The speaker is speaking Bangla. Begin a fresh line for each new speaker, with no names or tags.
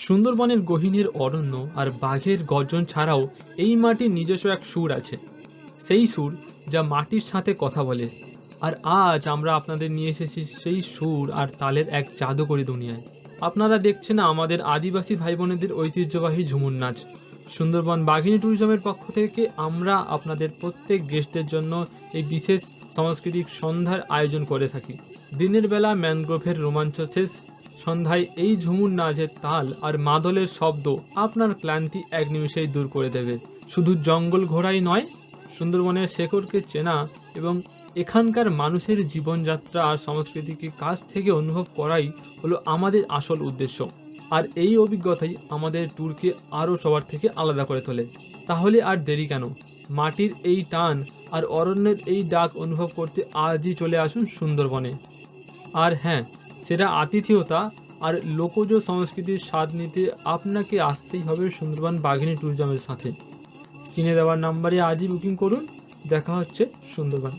সুন্দরবনের গহীনের অরণ্য আর বাঘের গর্জন ছাড়াও এই মাটির নিজস্ব এক সুর আছে, সেই সুর যা মাটির সাথে কথা বলে। আর আজ আমরা আপনাদের নিয়ে এসেছি সেই সুর আর তালের এক জাদুকরী দুনিয়ায়। আপনারা দেখছেন আমাদের আদিবাসী ভাই বোনেদের ঐতিহ্যবাহী ঝুমুর নাচ। সুন্দরবন বাঘিনী ট্যুরিজমের পক্ষ থেকে আমরা আপনাদের প্রত্যেক গেস্টদের জন্য এই বিশেষ সাংস্কৃতিক সন্ধ্যার আয়োজন করে থাকি। দিনের বেলা ম্যানগ্রোভের রোমাঞ্চ শেষ, সন্ধ্যায় এই ঝুমুর নাচের তাল আর মাদলের শব্দ আপনার ক্লান্তি এক নিমিষেই দূর করে দেবে। শুধু জঙ্গল ঘোরাই নয়, সুন্দরবনের শেকড়কে চেনা এবং এখানকার মানুষের জীবনযাত্রা আর সংস্কৃতিকে কাছ থেকে অনুভব করাই হলো আমাদের আসল উদ্দেশ্য। আর এই অভিজ্ঞতাই আমাদের ট্যুরকে আরও সবার থেকে আলাদা করে তোলে। তাহলে আর দেরি কেন? মাটির এই টান আর অরণ্যের এই ডাক অনুভব করতে আজই চলে আসুন সুন্দরবনে। আর হ্যাঁ, সেরা আতিথেয়তা আর লোকজ সংস্কৃতির স্বাদ নিতে আপনাকে আসতেই হবে সুন্দরবন বাঘিনী ট্যুরিজমের সাথে। স্ক্রিনে দেওয়ার নাম্বারে আজই বুকিং করুন। দেখা হচ্ছে সুন্দরবনে।